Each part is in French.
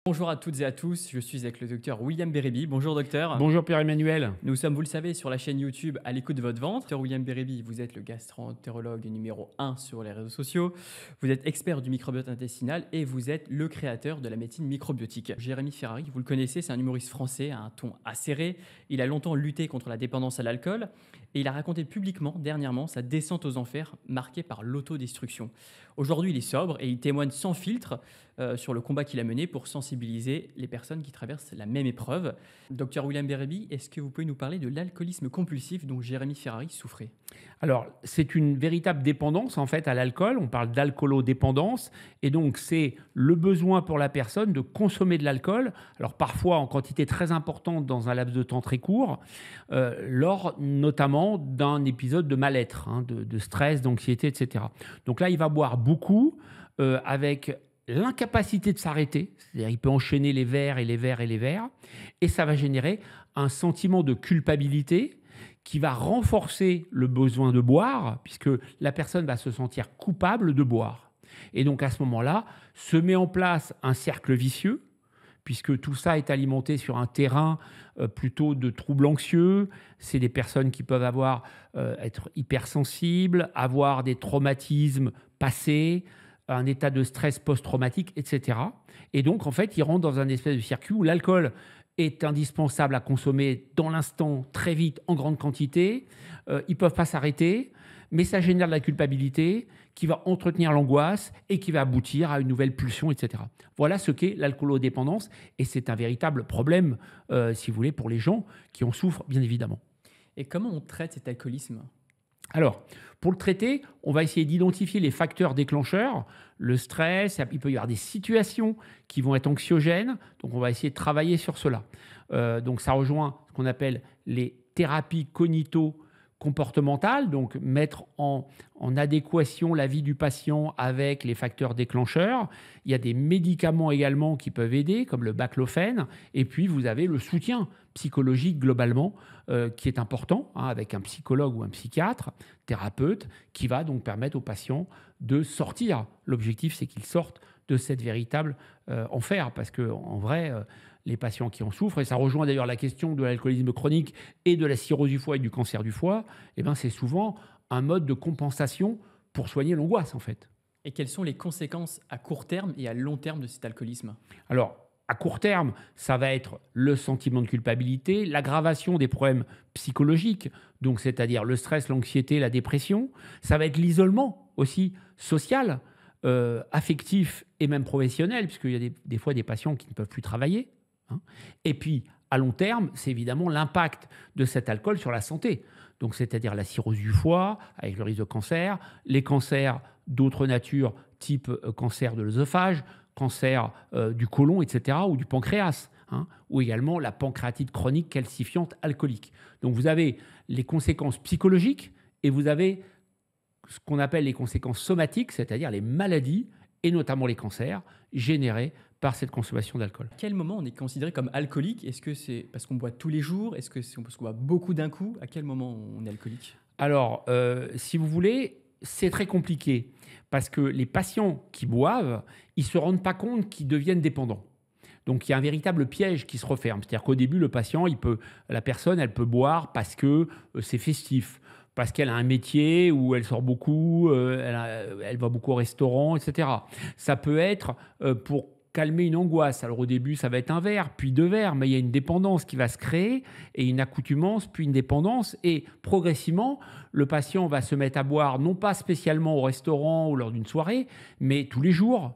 Bonjour à toutes et à tous, je suis avec le docteur William Bérébi. Bonjour docteur. Bonjour Pierre-Emmanuel. Nous sommes, vous le savez, sur la chaîne YouTube À l'écoute de votre ventre. Docteur William Bérébi, vous êtes le gastro-entérologue numéro 1 sur les réseaux sociaux. Vous êtes expert du microbiote intestinal et vous êtes le créateur de la médecine microbiotique. Jérémy Ferrari, vous le connaissez, c'est un humoriste français à un ton acéré. Il a longtemps lutté contre la dépendance à l'alcool et il a raconté publiquement, dernièrement, sa descente aux enfers marquée par l'autodestruction. Aujourd'hui, il est sobre et il témoigne sans filtre sur le combat qu'il a mené pour sensibiliser les personnes qui traversent la même épreuve. Docteur William Bérébi, est-ce que vous pouvez nous parler de l'alcoolisme compulsif dont Jérémy Ferrari souffrait? Alors, c'est une véritable dépendance en fait à l'alcool. On parle d'alcoolodépendance. Et donc, c'est le besoin pour la personne de consommer de l'alcool. Alors, parfois en quantité très importante dans un laps de temps très court, lors notamment d'un épisode de mal-être, de stress, d'anxiété, etc. Donc là, il va boire beaucoup avec l'incapacité de s'arrêter. C'est-à-dire il peut enchaîner les verres et les verres et les verres. Et ça va générer un sentiment de culpabilité qui va renforcer le besoin de boire, puisque la personne va se sentir coupable de boire. Et donc à ce moment-là, se met en place un cercle vicieux, puisque tout ça est alimenté sur un terrain plutôt de troubles anxieux. C'est des personnes qui peuvent être hypersensibles, avoir des traumatismes passés, un état de stress post-traumatique, etc. Et donc, en fait, ils rentrent dans un espèce de circuit où l'alcool est indispensable à consommer dans l'instant, très vite, en grande quantité. Ils ne peuvent pas s'arrêter, mais ça génère de la culpabilité qui va entretenir l'angoisse et qui va aboutir à une nouvelle pulsion, etc. Voilà ce qu'est l'alcoolodépendance et c'est un véritable problème, si vous voulez, pour les gens qui en souffrent, bien évidemment. Et comment on traite cet alcoolisme? Alors, pour le traiter, on va essayer d'identifier les facteurs déclencheurs, le stress, il peut y avoir des situations qui vont être anxiogènes, donc on va essayer de travailler sur cela. Donc ça rejoint ce qu'on appelle les thérapies cognito-comportementales, donc mettre en adéquation la vie du patient avec les facteurs déclencheurs. Il y a des médicaments également qui peuvent aider, comme le baclofène, et puis vous avez le soutien psychologique globalement, qui est important, avec un psychologue ou un psychiatre, thérapeute, qui va donc permettre aux patients de sortir. L'objectif, c'est qu'ils sortent de cette véritable enfer, parce qu'en vrai, les patients qui en souffrent, et ça rejoint d'ailleurs la question de l'alcoolisme chronique et de la cirrhose du foie et du cancer du foie, eh ben, c'est souvent un mode de compensation pour soigner l'angoisse, en fait. Et quelles sont les conséquences à court terme et à long terme de cet alcoolisme? Alors, à court terme, ça va être le sentiment de culpabilité, l'aggravation des problèmes psychologiques, donc c'est-à-dire le stress, l'anxiété, la dépression. Ça va être l'isolement aussi social, affectif et même professionnel, puisqu'il y a des fois des patients qui ne peuvent plus travailler. Et puis, à long terme, c'est évidemment l'impact de cet alcool sur la santé. Donc, c'est-à-dire la cirrhose du foie, avec le risque de cancer, les cancers d'autres natures, type cancer de l'œsophage, cancer du côlon, etc., ou du pancréas, ou également la pancréatite chronique calcifiante alcoolique. Donc vous avez les conséquences psychologiques et vous avez ce qu'on appelle les conséquences somatiques, c'est-à-dire les maladies, et notamment les cancers, générés par cette consommation d'alcool. À quel moment on est considéré comme alcoolique? Est-ce que c'est parce qu'on boit tous les jours? Est-ce que c'est parce qu'on boit beaucoup d'un coup? À quel moment on est alcoolique? Alors, si vous voulez, c'est très compliqué parce que les patients qui boivent, ils ne se rendent pas compte qu'ils deviennent dépendants. Donc, il y a un véritable piège qui se referme. C'est-à-dire qu'au début, le patient, la personne, elle peut boire parce que c'est festif, parce qu'elle a un métier où elle sort beaucoup, elle va beaucoup au restaurant, etc. Ça peut être pour calmer une angoisse. Alors au début, ça va être un verre, puis deux verres, mais il y a une dépendance qui va se créer, et une accoutumance, puis une dépendance, et progressivement, le patient va se mettre à boire, non pas spécialement au restaurant ou lors d'une soirée, mais tous les jours,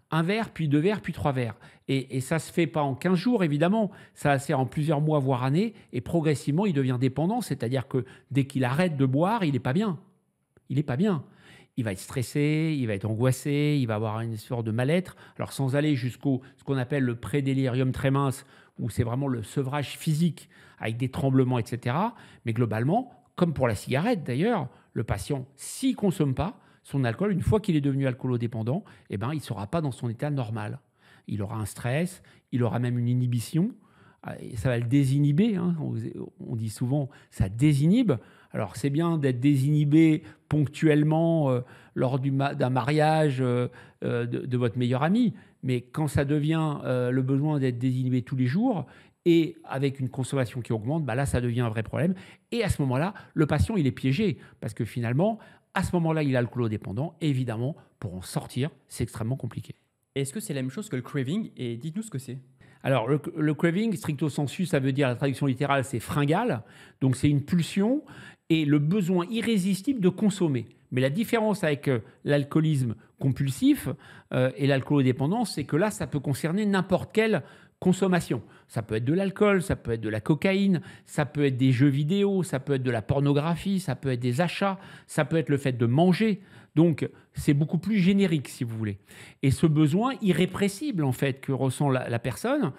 un verre, puis deux verres, puis trois verres. Et ça ne se fait pas en 15 jours, évidemment, ça se fait en plusieurs mois, voire années, et progressivement, il devient dépendant, c'est-à-dire que dès qu'il arrête de boire, il n'est pas bien. Il n'est pas bien. Il va être stressé, il va être angoissé, il va avoir une sorte de mal-être. Alors sans aller jusqu'au ce qu'on appelle le prédélirium tremens, où c'est vraiment le sevrage physique avec des tremblements, etc. Mais globalement, comme pour la cigarette d'ailleurs, le patient, s'il ne consomme pas son alcool, une fois qu'il est devenu alcoolodépendant, eh ben, il ne sera pas dans son état normal. Il aura un stress, il aura même une inhibition, et ça va le désinhiber. On dit souvent ça désinhibe. Alors c'est bien d'être désinhibé ponctuellement lors d'un mariage de votre meilleur ami, mais quand ça devient le besoin d'être désinhibé tous les jours et avec une consommation qui augmente, là, ça devient un vrai problème. Et à ce moment-là, le patient, il est piégé parce que finalement, à ce moment-là, il est alcoolodépendant. Et évidemment, pour en sortir, c'est extrêmement compliqué. Est-ce que c'est la même chose que le craving? Et dites-nous ce que c'est. Alors, le craving, stricto sensu, ça veut dire, la traduction littérale, c'est fringale. Donc, c'est une pulsion et le besoin irrésistible de consommer. Mais la différence avec l'alcoolisme compulsif et l'alcoolodépendance, c'est que là, ça peut concerner n'importe quelle consommation. Ça peut être de l'alcool, ça peut être de la cocaïne, ça peut être des jeux vidéo, ça peut être de la pornographie, ça peut être des achats, ça peut être le fait de manger. Donc, c'est beaucoup plus générique, si vous voulez. Et ce besoin irrépressible, en fait, que ressent la personne,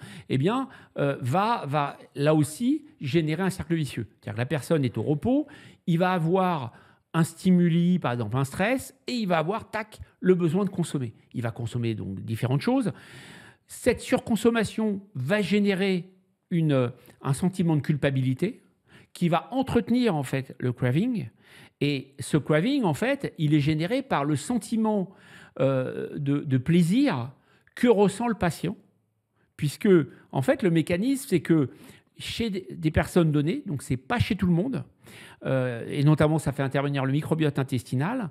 va là aussi générer un cercle vicieux. C'est-à-dire que la personne est au repos, il va avoir un stimuli, par exemple un stress, et il va avoir, le besoin de consommer. Il va consommer donc différentes choses. Cette surconsommation va générer un sentiment de culpabilité qui va entretenir, en fait, le craving. Et ce craving, en fait, il est généré par le sentiment de plaisir que ressent le patient. Puisque, en fait, le mécanisme, c'est que chez des personnes données, donc ce n'est pas chez tout le monde, et notamment ça fait intervenir le microbiote intestinal,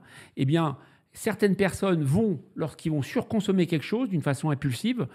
certaines personnes vont, lorsqu'ils vont surconsommer quelque chose d'une façon impulsive,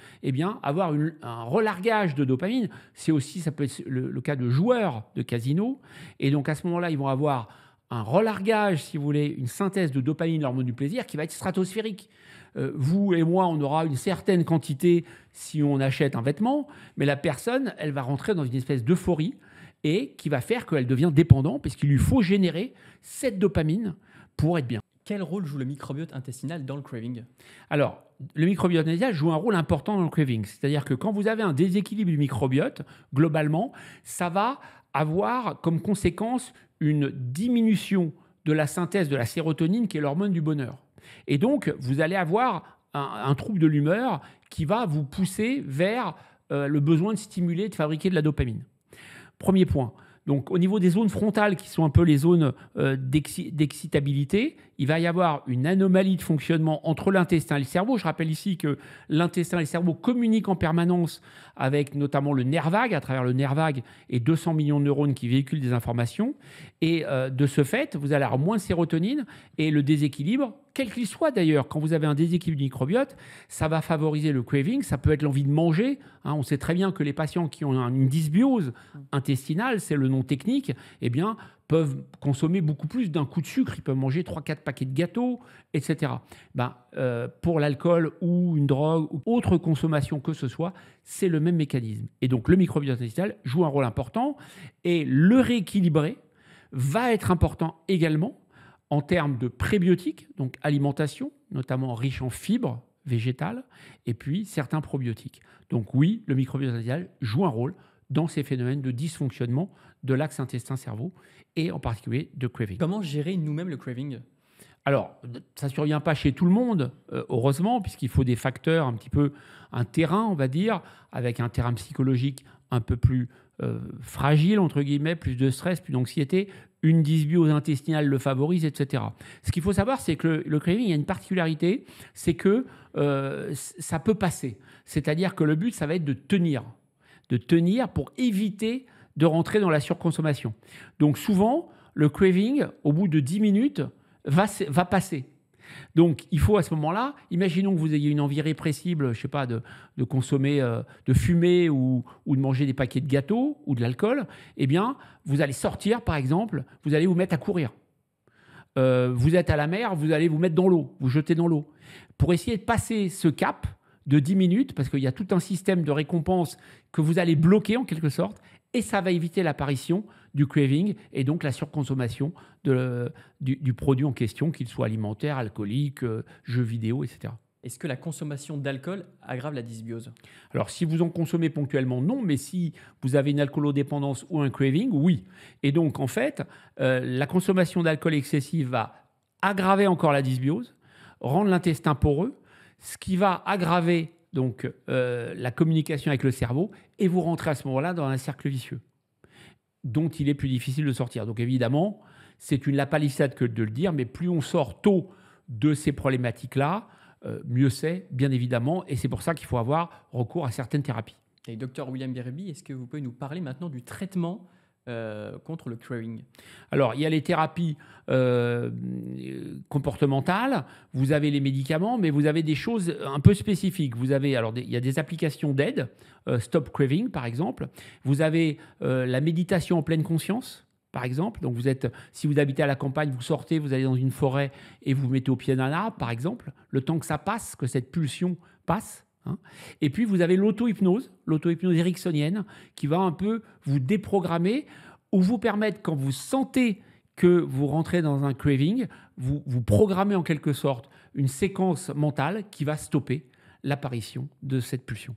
avoir un relargage de dopamine. Ça peut être le cas de joueurs de casino. Et donc, à ce moment-là, ils vont avoir un relargage, si vous voulez, une synthèse de dopamine, l'hormone du plaisir, qui va être stratosphérique. Vous et moi, on aura une certaine quantité si on achète un vêtement, mais la personne, elle va rentrer dans une espèce d'euphorie et qui va faire qu'elle devient dépendante parce qu'il lui faut générer cette dopamine pour être bien. Quel rôle joue le microbiote intestinal dans le craving? Alors, le microbiote intestinal joue un rôle important dans le craving. C'est-à-dire que quand vous avez un déséquilibre du microbiote, globalement, ça va avoir comme conséquence une diminution de la synthèse de la sérotonine, qui est l'hormone du bonheur. Et donc, vous allez avoir un trouble de l'humeur qui va vous pousser vers le besoin de stimuler, de fabriquer de la dopamine. Premier point. Donc, au niveau des zones frontales, qui sont un peu les zones d'excitabilité, il va y avoir une anomalie de fonctionnement entre l'intestin et le cerveau. Je rappelle ici que l'intestin et le cerveau communiquent en permanence avec notamment le nerf vague, à travers le nerf vague et 200 millions de neurones qui véhiculent des informations. Et de ce fait, vous allez avoir moins de sérotonine et le déséquilibre, quel qu'il soit d'ailleurs, quand vous avez un déséquilibre du microbiote, ça va favoriser le craving, ça peut être l'envie de manger. On sait très bien que les patients qui ont une dysbiose intestinale, c'est le nom technique, peuvent consommer beaucoup plus d'un coup de sucre. Ils peuvent manger 3-4 paquets de gâteaux, etc. Pour l'alcool ou une drogue ou autre consommation que ce soit, c'est le même mécanisme. Et donc, le microbiote intestinal joue un rôle important et le rééquilibrer va être important également en termes de prébiotiques, donc alimentation, notamment riche en fibres végétales, et puis certains probiotiques. Donc oui, le microbiote intestinal joue un rôle dans ces phénomènes de dysfonctionnement de l'axe intestin-cerveau et en particulier de craving. Comment gérer nous-mêmes le craving? Alors, ça ne survient pas chez tout le monde, heureusement, puisqu'il faut des facteurs, un terrain, on va dire, avec un terrain psychologique un peu plus fragile, entre guillemets, plus de stress, plus d'anxiété, une dysbiose intestinale le favorise, etc. Ce qu'il faut savoir, c'est que le craving, il y a une particularité, c'est que ça peut passer. C'est-à-dire que le but, ça va être de tenir pour éviter de rentrer dans la surconsommation. Donc souvent, le craving, au bout de 10 minutes, va passer. Donc, il faut à ce moment-là, imaginons que vous ayez une envie répressible, je ne sais pas, de consommer, de fumer ou de manger des paquets de gâteaux ou de l'alcool, vous allez sortir, par exemple, vous allez vous mettre à courir. Vous êtes à la mer, vous allez vous mettre dans l'eau, vous jeter dans l'eau. Pour essayer de passer ce cap de 10 minutes, parce qu'il y a tout un système de récompense que vous allez bloquer en quelque sorte, et ça va éviter l'apparition du craving et donc la surconsommation du produit en question, qu'il soit alimentaire, alcoolique, jeux vidéo, etc. Est-ce que la consommation d'alcool aggrave la dysbiose? Alors, si vous en consommez ponctuellement, non, mais si vous avez une alcoolodépendance ou un craving, oui. Et donc, en fait, la consommation d'alcool excessive va aggraver encore la dysbiose, rendre l'intestin poreux, ce qui va aggraver donc la communication avec le cerveau, et vous rentrez à ce moment-là dans un cercle vicieux dont il est plus difficile de sortir. Donc évidemment, c'est une lapalissade que de le dire, mais plus on sort tôt de ces problématiques-là, mieux c'est, bien évidemment. Et c'est pour ça qu'il faut avoir recours à certaines thérapies. Et Dr William Bereby, est-ce que vous pouvez nous parler maintenant du traitement contre le craving? Alors, il y a les thérapies comportementales, vous avez les médicaments, mais vous avez des choses un peu spécifiques. Vous avez, alors, il y a des applications d'aide, Stop Craving par exemple. Vous avez la méditation en pleine conscience, par exemple. Donc, si vous habitez à la campagne, vous sortez, vous allez dans une forêt et vous vous mettez au pied d'un arbre, par exemple, le temps que ça passe, que cette pulsion passe. Et puis, vous avez l'auto-hypnose ericksonienne, qui va un peu vous déprogrammer ou vous permettre, quand vous sentez que vous rentrez dans un craving, vous programmez en quelque sorte une séquence mentale qui va stopper l'apparition de cette pulsion.